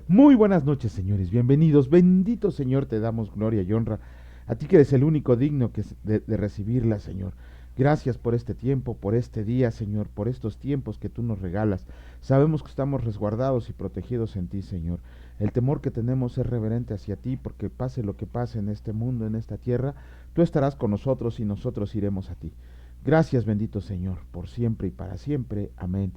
Muy buenas noches, señores, bienvenidos. Bendito Señor, te damos gloria y honra. A ti que eres el único digno de recibirla, Señor. Gracias por este tiempo, por este día, Señor, por estos tiempos que tú nos regalas. Sabemos que estamos resguardados y protegidos en ti, Señor. El temor que tenemos es reverente hacia ti, porque pase lo que pase en este mundo, en esta tierra, tú estarás con nosotros y nosotros iremos a ti. Gracias, bendito Señor, por siempre y para siempre. Amén.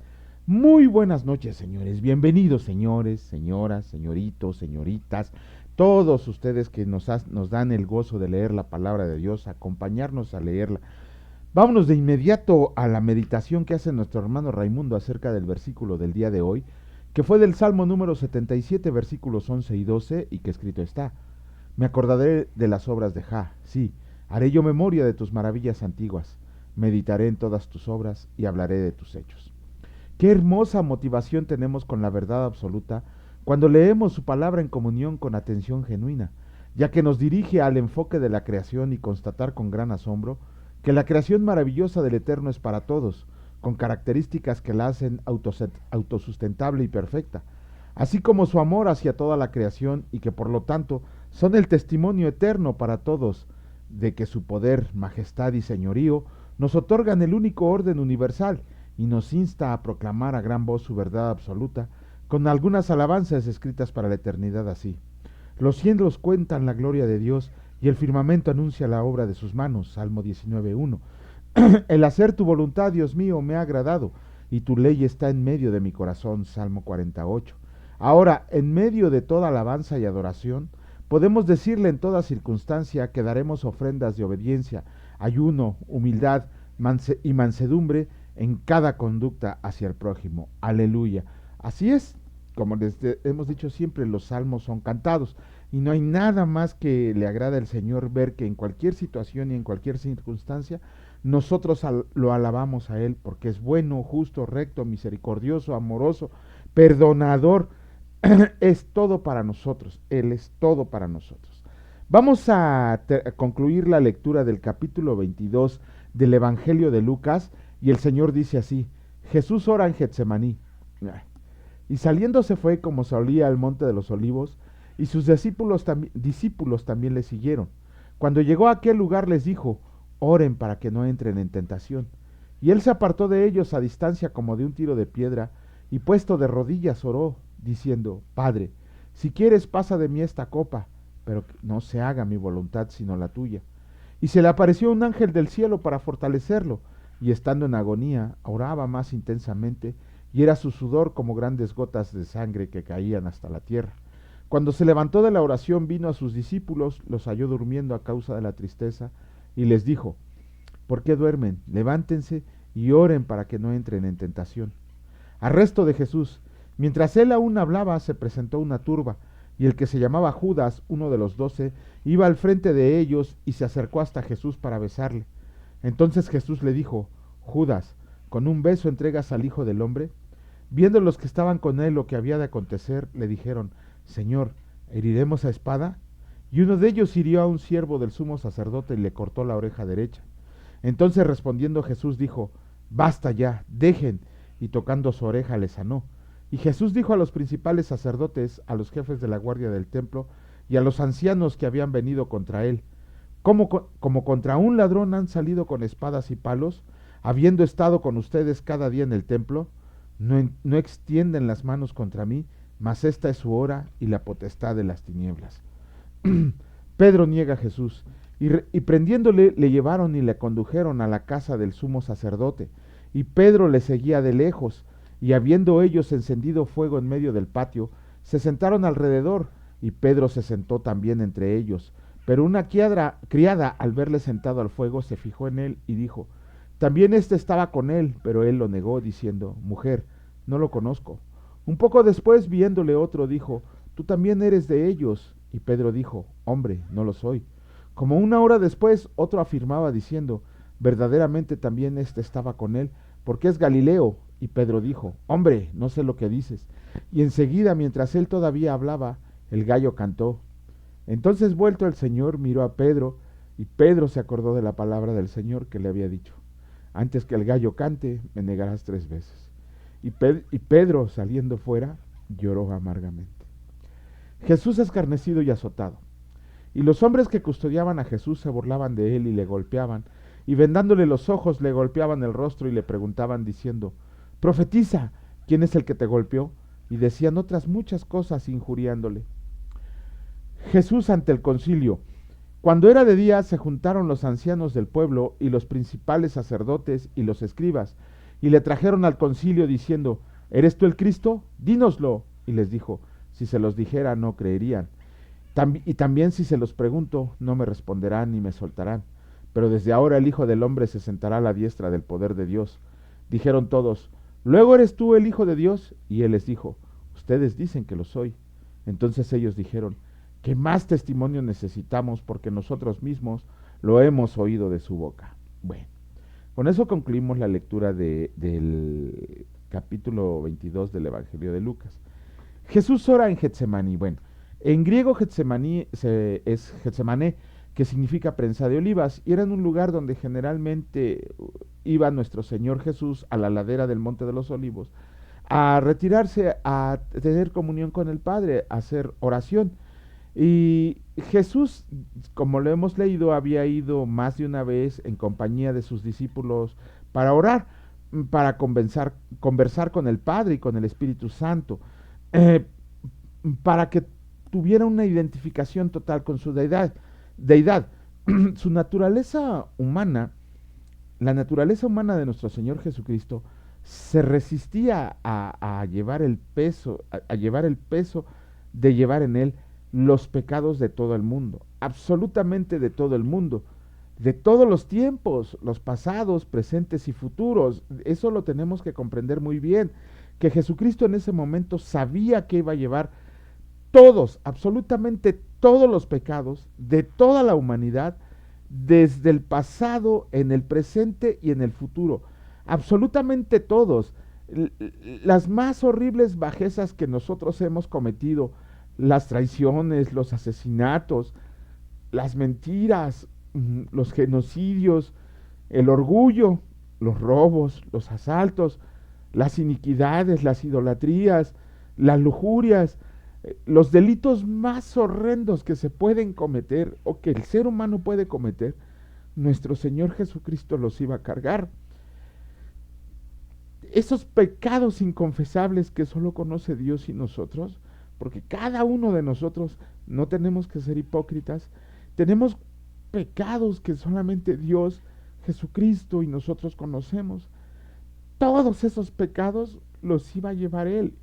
Muy buenas noches, señores. Bienvenidos, señores, señoras, señoritos, señoritas, todos ustedes que nos dan el gozo de leer la palabra de Dios, acompañarnos a leerla. Vámonos de inmediato a la meditación que hace nuestro hermano Raimundo acerca del versículo del día de hoy, que fue del Salmo número 77, versículos 11 y 12, y que escrito está: Me acordaré de las obras de Jah, sí, haré yo memoria de tus maravillas antiguas, meditaré en todas tus obras y hablaré de tus hechos. Qué hermosa motivación tenemos con la verdad absoluta cuando leemos su palabra en comunión con atención genuina, ya que nos dirige al enfoque de la creación y constatar con gran asombro que la creación maravillosa del Eterno es para todos, con características que la hacen autosustentable y perfecta, así como su amor hacia toda la creación y que por lo tanto son el testimonio eterno para todos de que su poder, majestad y señorío nos otorgan el único orden universal y nos insta a proclamar a gran voz su verdad absoluta, con algunas alabanzas escritas para la eternidad así. Los cielos cuentan la gloria de Dios y el firmamento anuncia la obra de sus manos, Salmo 19.1. El hacer tu voluntad, Dios mío, me ha agradado, y tu ley está en medio de mi corazón, Salmo 48. Ahora, en medio de toda alabanza y adoración, podemos decirle en toda circunstancia que daremos ofrendas de obediencia, ayuno, humildad y mansedumbre en cada conducta hacia el prójimo. Aleluya. Así es, como hemos dicho siempre, los salmos son cantados y no hay nada más que le agrada al Señor ver que en cualquier situación y en cualquier circunstancia nosotros lo alabamos a Él porque es bueno, justo, recto, misericordioso, amoroso, perdonador. Es todo para nosotros, Él es todo para nosotros. Vamos a concluir la lectura del capítulo 22 del Evangelio de Lucas y el Señor dice así: Jesús ora en Getsemaní. Y saliendo se fue como solía al monte de los olivos, y sus discípulos también le siguieron. Cuando llegó a aquel lugar les dijo: Oren para que no entren en tentación. Y él se apartó de ellos a distancia como de un tiro de piedra, y puesto de rodillas oró, diciendo: Padre, si quieres pasa de mí esta copa, pero no se haga mi voluntad sino la tuya. Y se le apareció un ángel del cielo para fortalecerlo, y estando en agonía, oraba más intensamente, y era su sudor como grandes gotas de sangre que caían hasta la tierra. Cuando se levantó de la oración, vino a sus discípulos, los halló durmiendo a causa de la tristeza, y les dijo: ¿Por qué duermen? Levántense y oren para que no entren en tentación. Arresto de Jesús. Mientras él aún hablaba, se presentó una turba, y el que se llamaba Judas, uno de los 12, iba al frente de ellos y se acercó hasta Jesús para besarle. Entonces Jesús le dijo: Judas, ¿con un beso entregas al Hijo del Hombre? Viendo los que estaban con él lo que había de acontecer, le dijeron: Señor, ¿heriremos a espada? Y uno de ellos hirió a un siervo del sumo sacerdote y le cortó la oreja derecha. Entonces respondiendo Jesús dijo: Basta ya, dejen, y tocando su oreja le sanó. Y Jesús dijo a los principales sacerdotes, a los jefes de la guardia del templo y a los ancianos que habían venido contra él: como contra un ladrón han salido con espadas y palos, habiendo estado con ustedes cada día en el templo, no extienden las manos contra mí, mas esta es su hora y la potestad de las tinieblas. Pedro niega a Jesús, y prendiéndole le llevaron y le condujeron a la casa del sumo sacerdote, y Pedro le seguía de lejos, y habiendo ellos encendido fuego en medio del patio, se sentaron alrededor, y Pedro se sentó también entre ellos. Pero una criada, al verle sentado al fuego, se fijó en él y dijo: También éste estaba con él, pero él lo negó, diciendo: Mujer, no lo conozco. Un poco después, viéndole otro, dijo: Tú también eres de ellos. Y Pedro dijo: Hombre, no lo soy. Como una hora después, otro afirmaba diciendo: Verdaderamente también éste estaba con él, porque es Galileo. Y Pedro dijo: Hombre, no sé lo que dices. Y enseguida, mientras él todavía hablaba, el gallo cantó. Entonces vuelto el Señor miró a Pedro, y Pedro se acordó de la palabra del Señor que le había dicho: Antes que el gallo cante, me negarás 3 veces. Y Pedro, saliendo fuera, lloró amargamente. Jesús escarnecido y azotado. Y los hombres que custodiaban a Jesús se burlaban de él y le golpeaban, y vendándole los ojos le golpeaban el rostro y le preguntaban diciendo, profetiza, ¿quién es el que te golpeó? Y decían otras muchas cosas injuriándole. Jesús ante el concilio. Cuando era de día se juntaron los ancianos del pueblo y los principales sacerdotes y los escribas, y le trajeron al concilio diciendo, ¿eres tú el Cristo? Dínoslo. Y les dijo, si se los dijera no creerían. Y también si se los pregunto, no me responderán ni me soltarán. Pero desde ahora el Hijo del Hombre se sentará a la diestra del poder de Dios. Dijeron todos, ¿luego eres tú el Hijo de Dios? Y él les dijo, ustedes dicen que lo soy. Entonces ellos dijeron, ¿qué más testimonio necesitamos? Porque nosotros mismos lo hemos oído de su boca. Bueno, con eso concluimos la lectura del capítulo 22 del Evangelio de Lucas. Jesús ora en Getsemaní. Bueno, en griego Getsemaní es Getsemané, que significa prensa de olivas, y era en un lugar donde generalmente iba nuestro Señor Jesús a la ladera del Monte de los Olivos, a retirarse, a tener comunión con el Padre, a hacer oración. Y Jesús, como lo hemos leído, había ido más de una vez en compañía de sus discípulos para orar, para conversar con el Padre y con el Espíritu Santo, eh, para que tuviera una identificación total con su deidad. Su naturaleza humana, la naturaleza humana de nuestro Señor Jesucristo, se resistía a llevar el peso, a llevar el peso de llevar en él los pecados de todo el mundo, absolutamente de todo el mundo, de todos los tiempos, los pasados, presentes y futuros. Eso lo tenemos que comprender muy bien, que Jesucristo en ese momento sabía que iba a llevar todos, absolutamente todos los pecados de toda la humanidad, desde el pasado, en el presente y en el futuro. Absolutamente todos. Las más horribles bajezas que nosotros hemos cometido, las traiciones, los asesinatos, las mentiras, los genocidios, el orgullo, los robos, los asaltos, las iniquidades, las idolatrías, las lujurias, los delitos más horrendos que se pueden cometer o que el ser humano puede cometer, nuestro Señor Jesucristo los iba a cargar. Esos pecados inconfesables que solo conoce Dios y nosotros, porque cada uno de nosotros no tenemos que ser hipócritas, tenemos pecados que solamente Dios, Jesucristo y nosotros conocemos. Todos esos pecados los iba a llevar Él.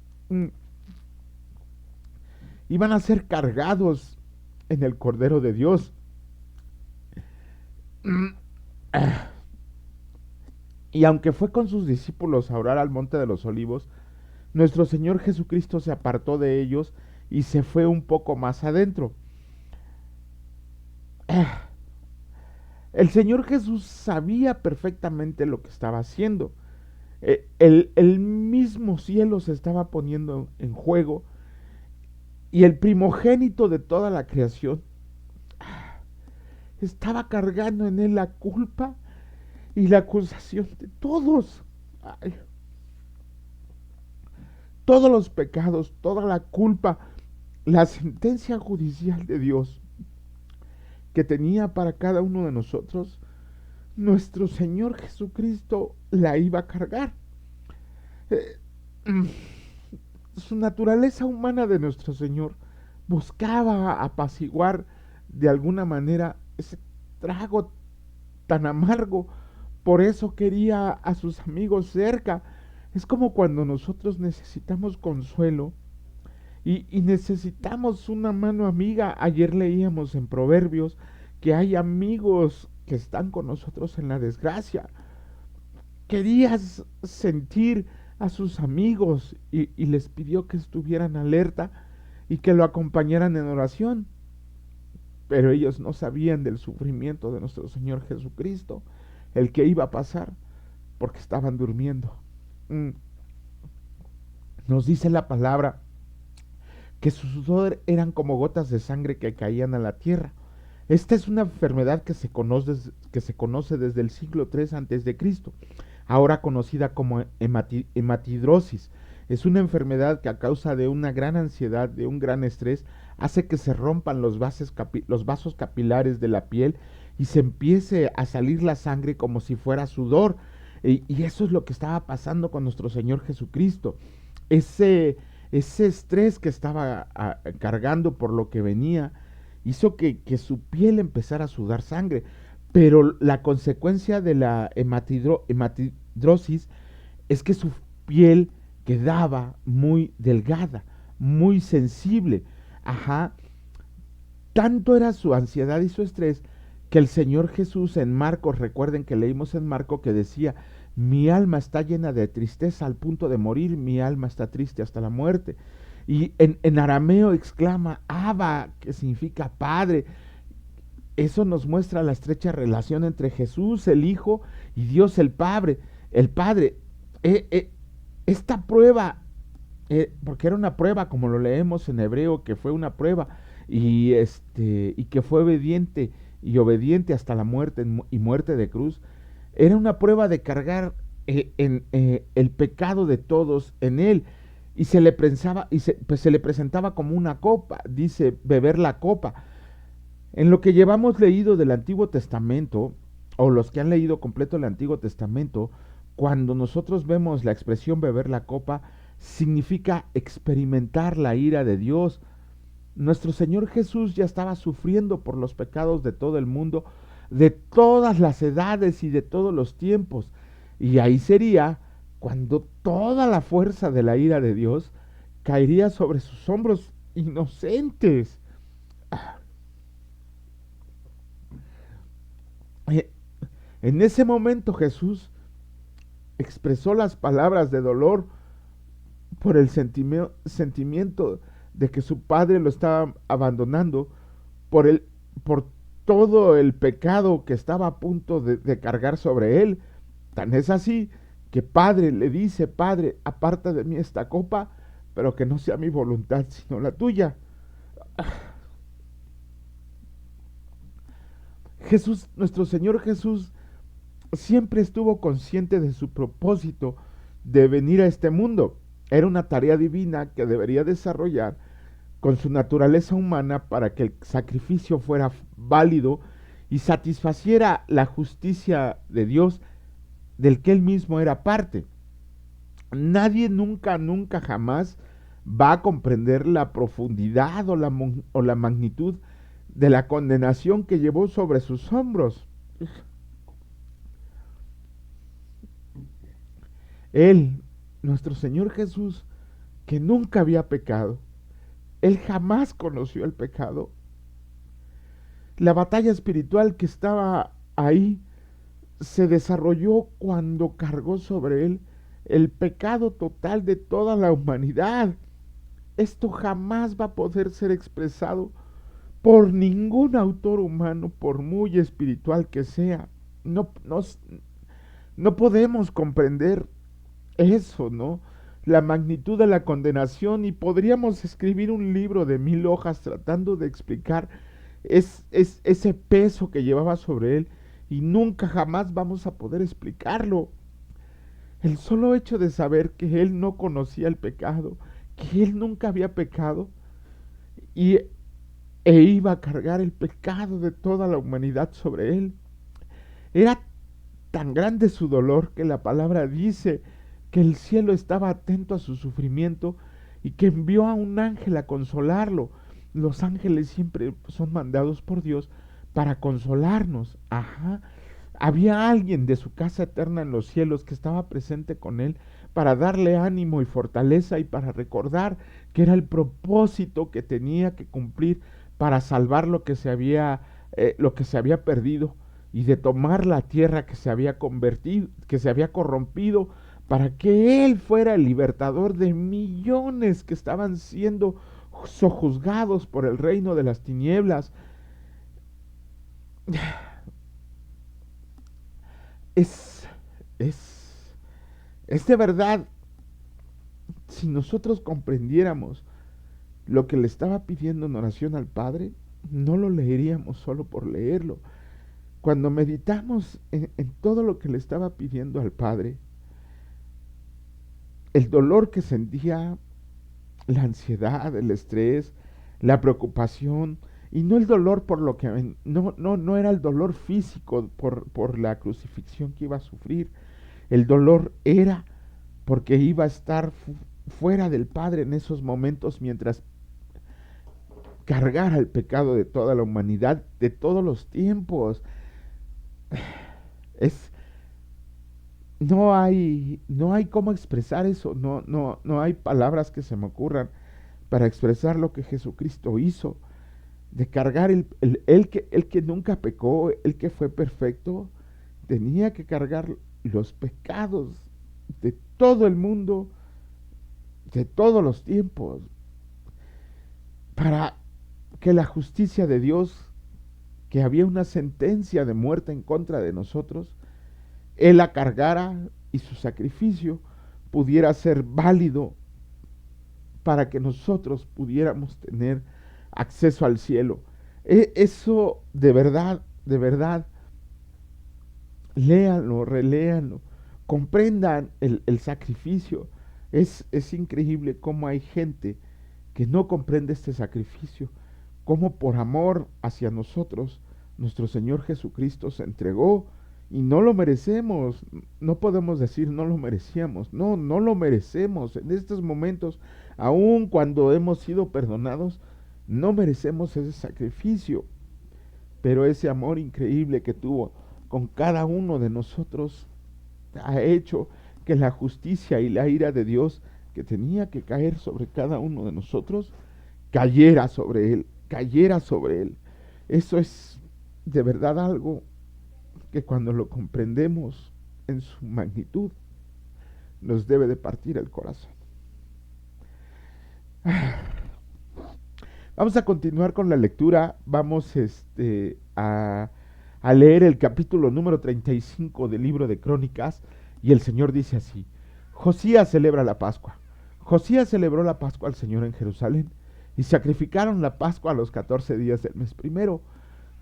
Iban a ser cargados en el Cordero de Dios. Y aunque fue con sus discípulos a orar al Monte de los Olivos, nuestro Señor Jesucristo se apartó de ellos y se fue un poco más adentro. El Señor Jesús sabía perfectamente lo que estaba haciendo. El mismo cielo se estaba poniendo en juego y el primogénito de toda la creación estaba cargando en él la culpa y la acusación de todos. Ay, todos los pecados, toda la culpa, la sentencia judicial de Dios que tenía para cada uno de nosotros, nuestro Señor Jesucristo la iba a cargar. Su naturaleza humana de nuestro Señor buscaba apaciguar de alguna manera ese trago tan amargo. Por eso quería a sus amigos cerca. Es como cuando nosotros necesitamos consuelo y necesitamos una mano amiga. Ayer leíamos en Proverbios que hay amigos que están con nosotros en la desgracia. Querías sentir a sus amigos y les pidió que estuvieran alerta y que lo acompañaran en oración. Pero ellos no sabían del sufrimiento de nuestro Señor Jesucristo, el que iba a pasar, porque estaban durmiendo. Nos dice la palabra que su sudor eran como gotas de sangre que caían a la tierra. Esta es una enfermedad que se conoce desde el siglo III antes de Cristo, ahora conocida como hematidrosis. Es una enfermedad que a causa de una gran ansiedad, de un gran estrés, hace que se rompan los vasos capilares de la piel y se empiece a salir la sangre como si fuera sudor. Y eso es lo que estaba pasando con nuestro Señor Jesucristo. Ese estrés que estaba cargando por lo que venía hizo que su piel empezara a sudar sangre. Pero la consecuencia de la hematidrosis es que su piel quedaba muy delgada, muy sensible. Ajá, tanto era su ansiedad y su estrés que el Señor Jesús en Marcos, recuerden que leímos en Marcos que decía, mi alma está llena de tristeza al punto de morir, mi alma está triste hasta la muerte. Y en arameo exclama, Abba, que significa Padre. Eso nos muestra la estrecha relación entre Jesús, el Hijo, y Dios el Padre. El Padre. Esta prueba, porque era una prueba, como lo leemos en hebreo, que fue una prueba, y que fue obediente hasta la muerte y muerte de cruz, era una prueba de cargar el pecado de todos en él. Y pues se le presentaba como una copa, dice beber la copa. En lo que llevamos leído del Antiguo Testamento, o los que han leído completo el Antiguo Testamento, cuando nosotros vemos la expresión beber la copa, significa experimentar la ira de Dios. Nuestro Señor Jesús ya estaba sufriendo por los pecados de todo el mundo, de todas las edades y de todos los tiempos. Y ahí sería cuando toda la fuerza de la ira de Dios caería sobre sus hombros inocentes. En ese momento Jesús expresó las palabras de dolor por el sentimiento de que su padre lo estaba abandonando, por todo el pecado que estaba a punto de cargar sobre él. Tan es así que Padre le dice, Padre, aparta de mí esta copa, pero que no sea mi voluntad, sino la tuya. Jesús, nuestro Señor Jesús, siempre estuvo consciente de su propósito de venir a este mundo. Era una tarea divina que debería desarrollar con su naturaleza humana para que el sacrificio fuera válido y satisfaciera la justicia de Dios del que él mismo era parte. Nadie nunca, nunca, jamás va a comprender la profundidad o la magnitud de la condenación que llevó sobre sus hombros. Él, nuestro Señor Jesús, que nunca había pecado, él jamás conoció el pecado. La batalla espiritual que estaba ahí se desarrolló cuando cargó sobre él el pecado total de toda la humanidad. Esto jamás va a poder ser expresado por ningún autor humano, por muy espiritual que sea. No podemos comprender eso, ¿no? La magnitud de la condenación, y podríamos escribir un libro de 1000 hojas tratando de explicar ese peso que llevaba sobre él, y nunca jamás vamos a poder explicarlo. El solo hecho de saber que él no conocía el pecado, que él nunca había pecado, y, iba a cargar el pecado de toda la humanidad sobre él. Era tan grande su dolor que la palabra dice que el cielo estaba atento a su sufrimiento y que envió a un ángel a consolarlo. Los ángeles siempre son mandados por Dios para consolarnos. Ajá. Había alguien de su casa eterna en los cielos que estaba presente con él para darle ánimo y fortaleza y para recordar que era el propósito que tenía que cumplir para salvar lo que se había perdido, y de tomar la tierra que se había convertido, que se había corrompido, para que él fuera el libertador de millones que estaban siendo sojuzgados por el reino de las tinieblas. Es, es de verdad, si nosotros comprendiéramos lo que le estaba pidiendo en oración al Padre, no lo leeríamos solo por leerlo. Cuando meditamos en todo lo que le estaba pidiendo al Padre, el dolor que sentía, la ansiedad, el estrés, la preocupación, y no el dolor por lo que, no era el dolor físico por la crucifixión que iba a sufrir. El dolor era porque iba a estar fuera del Padre en esos momentos mientras cargara el pecado de toda la humanidad, de todos los tiempos. Es, no hay cómo expresar eso, no hay palabras que se me ocurran para expresar lo que Jesucristo hizo, de cargar el que nunca pecó, el que fue perfecto, tenía que cargar los pecados de todo el mundo, de todos los tiempos, para que la justicia de Dios, que había una sentencia de muerte en contra de nosotros, Él la cargara y su sacrificio pudiera ser válido para que nosotros pudiéramos tener acceso al cielo. Eso de verdad, léanlo, reléanlo, comprendan el sacrificio. Es increíble cómo hay gente que no comprende este sacrificio, cómo por amor hacia nosotros, nuestro Señor Jesucristo se entregó y no lo merecemos. No podemos decir no lo merecíamos, no lo merecemos. En estos momentos, aun cuando hemos sido perdonados, no merecemos ese sacrificio, pero ese amor increíble que tuvo con cada uno de nosotros ha hecho que la justicia y la ira de Dios que tenía que caer sobre cada uno de nosotros, cayera sobre él, cayera sobre él. Eso es de verdad algo que cuando lo comprendemos en su magnitud, nos debe de partir el corazón. Vamos a continuar con la lectura. Vamos a leer el capítulo número 35 del libro de Crónicas. Y el Señor dice así: Josías celebra la Pascua. Josías celebró la Pascua al Señor en Jerusalén, y sacrificaron la Pascua a los 14 días del mes primero.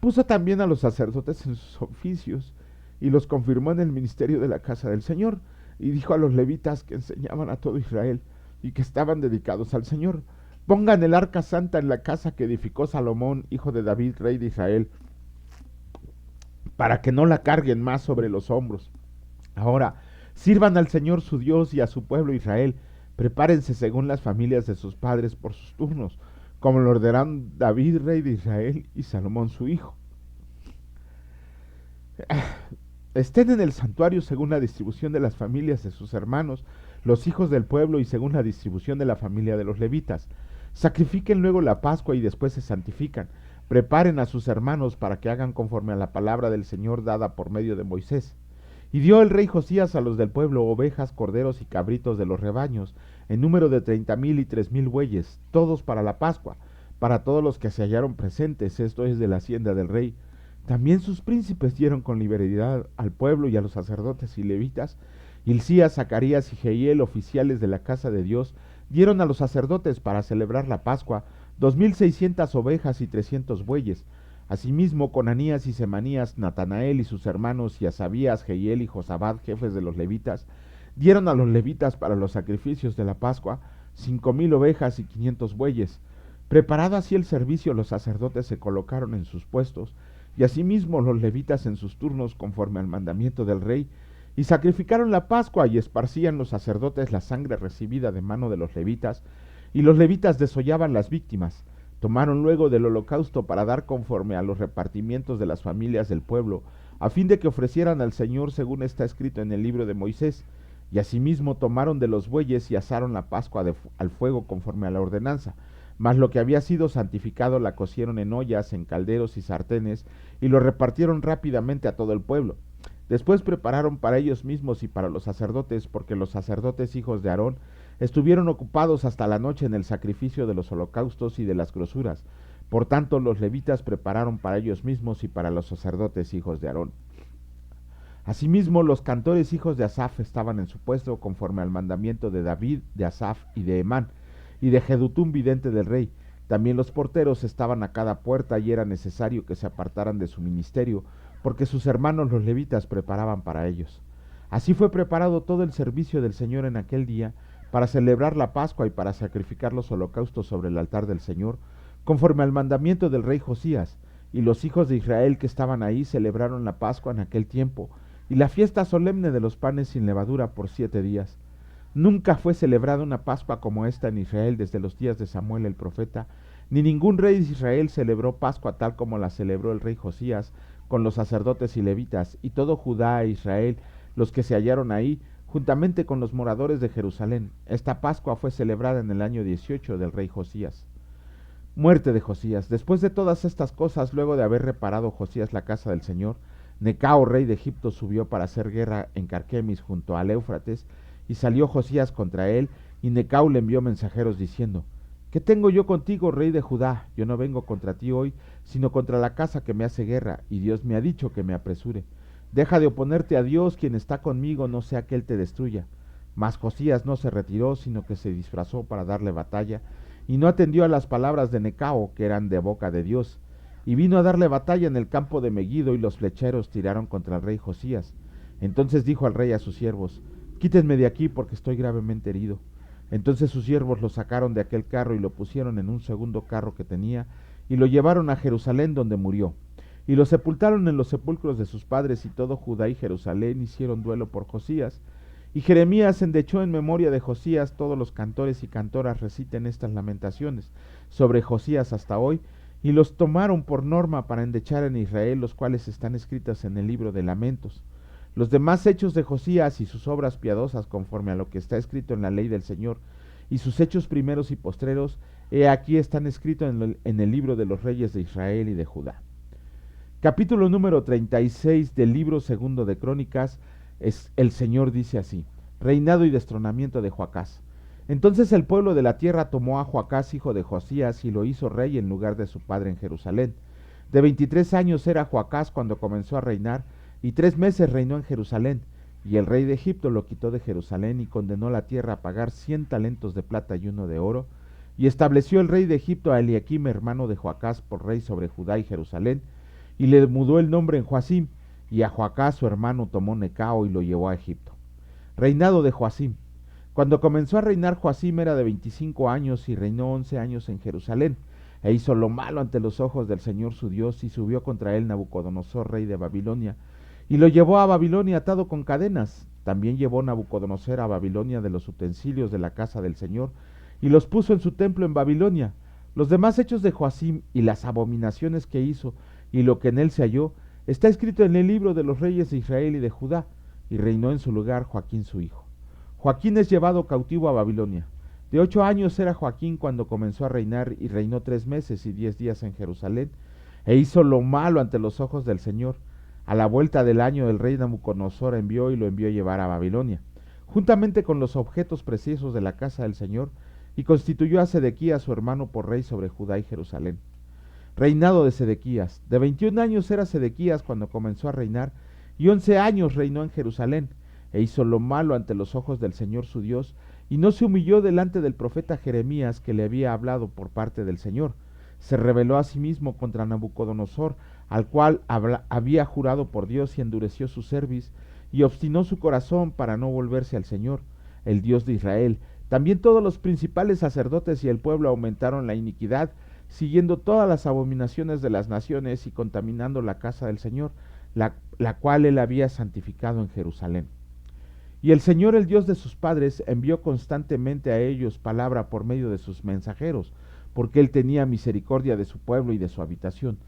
Puso también a los sacerdotes en sus oficios, y los confirmó en el ministerio de la casa del Señor, y dijo a los levitas que enseñaban a todo Israel, y que estaban dedicados al Señor: pongan el arca santa en la casa que edificó Salomón, hijo de David, rey de Israel, para que no la carguen más sobre los hombros. Ahora, sirvan al Señor su Dios y a su pueblo Israel. Prepárense según las familias de sus padres por sus turnos, como lo ordenaron David, rey de Israel, y Salomón su hijo. Estén en el santuario según la distribución de las familias de sus hermanos, los hijos del pueblo, y según la distribución de la familia de los levitas. Sacrifiquen luego la Pascua y después se santifican. Preparen a sus hermanos para que hagan conforme a la palabra del Señor dada por medio de Moisés. Y dio el rey Josías a los del pueblo ovejas, corderos y cabritos de los rebaños, en número de 30,000 y 3,000 bueyes, todos para la Pascua, para todos los que se hallaron presentes, esto es de la hacienda del rey. También sus príncipes dieron con liberalidad al pueblo y a los sacerdotes y levitas. Hilcías, Zacarías y Jehiel, oficiales de la casa de Dios, dieron a los sacerdotes para celebrar la Pascua 2,600 ovejas y 300 bueyes. Asimismo, Conanías y Semanías, Natanael y sus hermanos, y Asabías, Jehiel y Josabad, jefes de los levitas, dieron a los levitas para los sacrificios de la Pascua 5,000 ovejas y 500 bueyes. Preparado así el servicio, los sacerdotes se colocaron en sus puestos, y asimismo los levitas en sus turnos conforme al mandamiento del rey, y sacrificaron la Pascua, y esparcían los sacerdotes la sangre recibida de mano de los levitas, y los levitas desollaban las víctimas. Tomaron luego del holocausto para dar conforme a los repartimientos de las familias del pueblo, a fin de que ofrecieran al Señor según está escrito en el libro de Moisés. Y asimismo tomaron de los bueyes y asaron la Pascua al fuego conforme a la ordenanza. Mas lo que había sido santificado la cocieron en ollas, en calderos y sartenes, y lo repartieron rápidamente a todo el pueblo. Después prepararon para ellos mismos y para los sacerdotes, porque los sacerdotes hijos de Aarón estuvieron ocupados hasta la noche en el sacrificio de los holocaustos y de las grosuras. Por tanto, los levitas prepararon para ellos mismos y para los sacerdotes hijos de Aarón. Asimismo, los cantores hijos de Asaf estaban en su puesto conforme al mandamiento de David, de Asaf y de Emán, y de Jedutún vidente del rey. También los porteros estaban a cada puerta, y era necesario que se apartaran de su ministerio, porque sus hermanos los levitas preparaban para ellos. Así fue preparado todo el servicio del Señor en aquel día, para celebrar la Pascua y para sacrificar los holocaustos sobre el altar del Señor, conforme al mandamiento del rey Josías, y los hijos de Israel que estaban ahí celebraron la Pascua en aquel tiempo, y la fiesta solemne de los panes sin levadura por 7 días. Nunca fue celebrada una Pascua como esta en Israel desde los días de Samuel el profeta, ni ningún rey de Israel celebró Pascua tal como la celebró el rey Josías, con los sacerdotes y levitas, y todo Judá e Israel, los que se hallaron ahí, juntamente con los moradores de Jerusalén. Esta Pascua fue celebrada en el año 18 del rey Josías. Muerte de Josías. Después de todas estas cosas, luego de haber reparado Josías la casa del Señor, Necao, rey de Egipto, subió para hacer guerra en Carquemis junto al Éufrates, y salió Josías contra él, y Necao le envió mensajeros diciendo: ¿Qué tengo yo contigo, rey de Judá? Yo no vengo contra ti hoy, sino contra la casa que me hace guerra, y Dios me ha dicho que me apresure. Deja de oponerte a Dios, quien está conmigo, no sea que él te destruya. Mas Josías no se retiró, sino que se disfrazó para darle batalla, y no atendió a las palabras de Necao, que eran de boca de Dios. Y vino a darle batalla en el campo de Megiddo, y los flecheros tiraron contra el rey Josías. Entonces dijo al rey a sus siervos: Quítenme de aquí, porque estoy gravemente herido. Entonces sus siervos lo sacaron de aquel carro y lo pusieron en un segundo carro que tenía, y lo llevaron a Jerusalén, donde murió. Y lo sepultaron en los sepulcros de sus padres, y todo Judá y Jerusalén hicieron duelo por Josías. Y Jeremías endechó en memoria de Josías. Todos los cantores y cantoras reciten estas lamentaciones sobre Josías hasta hoy, y los tomaron por norma para endechar en Israel, los cuales están escritas en el libro de lamentos. Los demás hechos de Josías y sus obras piadosas, conforme a lo que está escrito en la ley del Señor, y sus hechos primeros y postreros, he aquí están escritos en el libro de los reyes de Israel y de Judá. Capítulo número 36 del libro segundo de Crónicas. El Señor dice así: Reinado y destronamiento de Joacás. Entonces el pueblo de la tierra tomó a Joacás, hijo de Josías, y lo hizo rey en lugar de su padre en Jerusalén. De 23 años era Joacás cuando comenzó a reinar, y 3 meses reinó en Jerusalén. Y el rey de Egipto lo quitó de Jerusalén, y condenó la tierra a pagar 100 talentos de plata y 1 de oro. Y estableció el rey de Egipto a Eliaquim, hermano de Joacás, por rey sobre Judá y Jerusalén, y le mudó el nombre en Joacim. Y a Joacás su hermano tomó Necao y lo llevó a Egipto. Reinado de Joacim. Cuando comenzó a reinar Joacim era de 25 años, y reinó 11 años en Jerusalén, e hizo lo malo ante los ojos del Señor su Dios, y subió contra él Nabucodonosor, rey de Babilonia, y lo llevó a Babilonia atado con cadenas. También llevó Nabucodonosor a Babilonia de los utensilios de la casa del Señor, y los puso en su templo en Babilonia. Los demás hechos de Joacim, y las abominaciones que hizo, y lo que en él se halló, está escrito en el libro de los reyes de Israel y de Judá. Y reinó en su lugar Joaquín su hijo. Joaquín es llevado cautivo a Babilonia. De 8 años era Joaquín cuando comenzó a reinar, y reinó 3 meses y 10 días en Jerusalén, e hizo lo malo ante los ojos del Señor. A la vuelta del año el rey Nabucodonosor envió y lo envió llevar a Babilonia, juntamente con los objetos preciosos de la casa del Señor, y constituyó a Sedequías su hermano por rey sobre Judá y Jerusalén. Reinado de Sedequías. De 21 años era Sedequías cuando comenzó a reinar, y 11 años reinó en Jerusalén, e hizo lo malo ante los ojos del Señor su Dios, y no se humilló delante del profeta Jeremías, que le había hablado por parte del Señor. Se rebeló a sí mismo contra Nabucodonosor, al cual había jurado por Dios, y endureció su cerviz, y obstinó su corazón para no volverse al Señor, el Dios de Israel. También todos los principales sacerdotes y el pueblo aumentaron la iniquidad, siguiendo todas las abominaciones de las naciones y contaminando la casa del Señor, la cual él había santificado en Jerusalén. Y el Señor, el Dios de sus padres, envió constantemente a ellos palabra por medio de sus mensajeros, porque él tenía misericordia de su pueblo y de su habitación.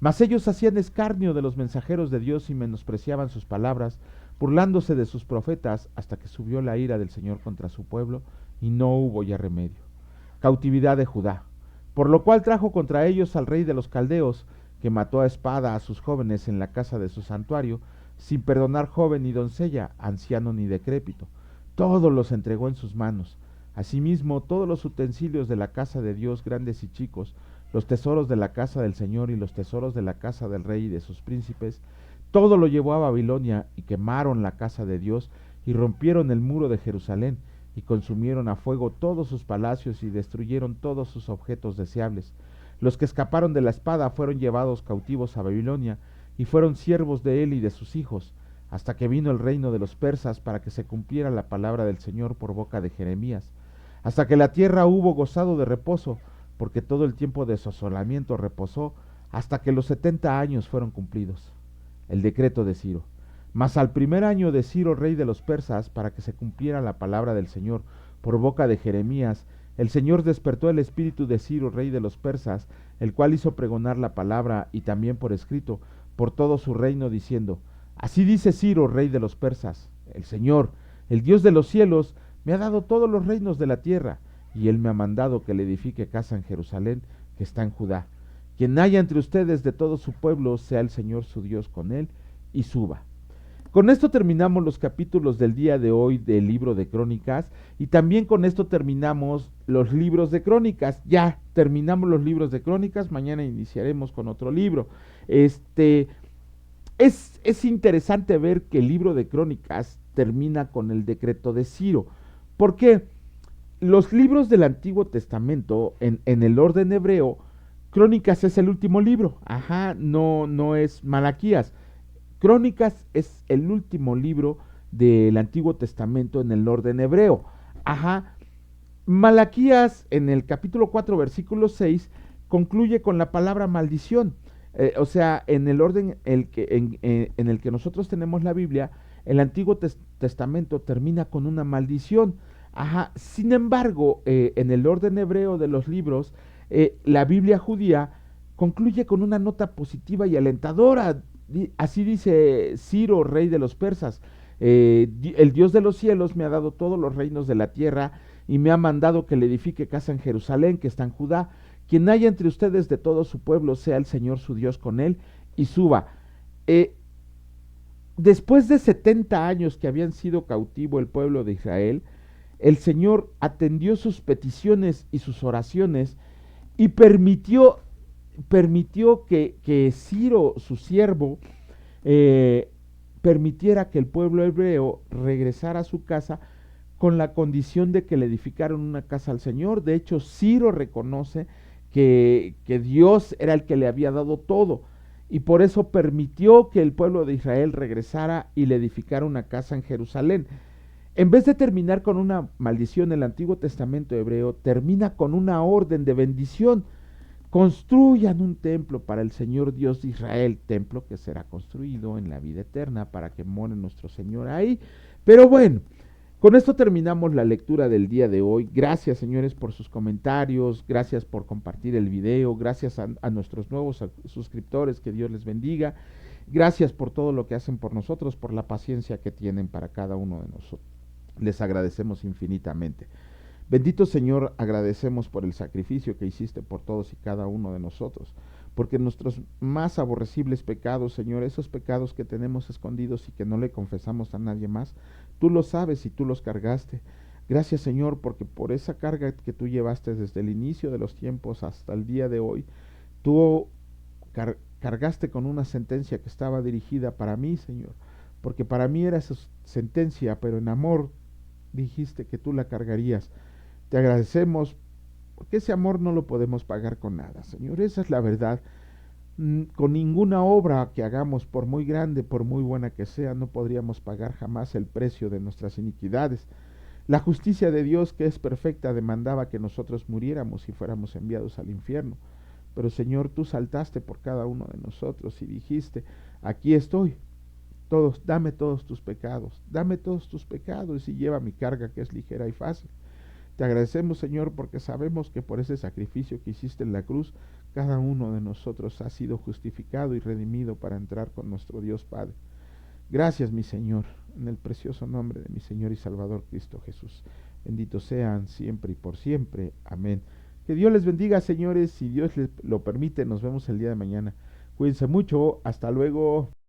Mas ellos hacían escarnio de los mensajeros de Dios y menospreciaban sus palabras, burlándose de sus profetas, hasta que subió la ira del Señor contra su pueblo, y no hubo ya remedio. Cautividad de Judá. Por lo cual trajo contra ellos al rey de los caldeos, que mató a espada a sus jóvenes en la casa de su santuario, sin perdonar joven ni doncella, anciano ni decrépito. Todos los entregó en sus manos. Asimismo, todos los utensilios de la casa de Dios, grandes y chicos, los tesoros de la casa del Señor y los tesoros de la casa del rey y de sus príncipes, todo lo llevó a Babilonia, y quemaron la casa de Dios, y rompieron el muro de Jerusalén, y consumieron a fuego todos sus palacios, y destruyeron todos sus objetos deseables. Los que escaparon de la espada fueron llevados cautivos a Babilonia, y fueron siervos de él y de sus hijos, hasta que vino el reino de los persas, para que se cumpliera la palabra del Señor por boca de Jeremías, hasta que la tierra hubo gozado de reposo, porque todo el tiempo de su asolamiento reposó hasta que los 70 años fueron cumplidos. El decreto de Ciro. Mas al primer año de Ciro, rey de los persas, para que se cumpliera la palabra del Señor por boca de Jeremías, el Señor despertó el espíritu de Ciro, rey de los persas, el cual hizo pregonar la palabra y también por escrito por todo su reino, diciendo: Así dice Ciro, rey de los persas: El Señor, el Dios de los cielos, me ha dado todos los reinos de la tierra, y él me ha mandado que le edifique casa en Jerusalén, que está en Judá. Quien haya entre ustedes de todo su pueblo, sea el Señor su Dios con él, y suba. Con esto terminamos los capítulos del día de hoy del libro de Crónicas, y también con esto terminamos los libros de Crónicas. Ya terminamos los libros de Crónicas, mañana iniciaremos con otro libro. Es interesante ver que el libro de Crónicas termina con el decreto de Ciro. ¿Por qué? Los libros del Antiguo Testamento, en el orden hebreo, Crónicas es el último libro. Ajá, no es Malaquías. Crónicas es el último libro del Antiguo Testamento en el orden hebreo. Ajá. Malaquías, en el capítulo 4, versículo 6, concluye con la palabra maldición. O sea, en el orden en el que nosotros tenemos la Biblia, el Antiguo Testamento termina con una maldición. Ajá. Sin embargo, en el orden hebreo de los libros, la Biblia judía concluye con una nota positiva y alentadora. Así dice Ciro, rey de los persas: el Dios de los cielos me ha dado todos los reinos de la tierra y me ha mandado que le edifique casa en Jerusalén, que está en Judá. Quien haya entre ustedes de todo su pueblo, sea el Señor su Dios con él, y suba. Eh, Después de 70 años que habían sido cautivo el pueblo de Israel, el Señor atendió sus peticiones y sus oraciones y permitió que Ciro, su siervo, eh, permitiera que el pueblo hebreo regresara a su casa con la condición de que le edificaron una casa al Señor. De hecho, Ciro reconoce que Dios era el que le había dado todo, y por eso permitió que el pueblo de Israel regresara y le edificara una casa en Jerusalén. En vez de terminar con una maldición, el Antiguo Testamento hebreo termina con una orden de bendición. Construyan un templo para el Señor Dios de Israel, templo que será construido en la vida eterna para que more nuestro Señor ahí. Pero bueno, con esto terminamos la lectura del día de hoy. Gracias, señores, por sus comentarios, gracias por compartir el video, gracias a nuestros nuevos suscriptores, que Dios les bendiga. Gracias por todo lo que hacen por nosotros, por la paciencia que tienen para cada uno de nosotros. Les agradecemos infinitamente. Bendito Señor, agradecemos por el sacrificio que hiciste por todos y cada uno de nosotros, porque nuestros más aborrecibles pecados, Señor, esos pecados que tenemos escondidos y que no le confesamos a nadie más, tú los sabes y tú los cargaste. Gracias, Señor, porque por esa carga que tú llevaste desde el inicio de los tiempos hasta el día de hoy, tú cargaste con una sentencia que estaba dirigida para mí, Señor, porque para mí era esa sentencia, pero en amor dijiste que tú la cargarías. Te agradecemos porque ese amor no lo podemos pagar con nada, Señor. Esa es la verdad. Con ninguna obra que hagamos, por muy grande, por muy buena que sea, no podríamos pagar jamás el precio de nuestras iniquidades. La justicia de Dios, que es perfecta, demandaba que nosotros muriéramos y fuéramos enviados al infierno. Pero, Señor, tú saltaste por cada uno de nosotros y dijiste: aquí estoy, dame todos tus pecados y lleva mi carga, que es ligera y fácil. Te agradecemos, Señor, porque sabemos que por ese sacrificio que hiciste en la cruz, cada uno de nosotros ha sido justificado y redimido para entrar con nuestro Dios Padre. Gracias, mi Señor, en el precioso nombre de mi Señor y Salvador Cristo Jesús. Benditos sean siempre y por siempre. Amén. Que Dios les bendiga, señores. Si Dios les lo permite, nos vemos el día de mañana. Cuídense mucho. Hasta luego.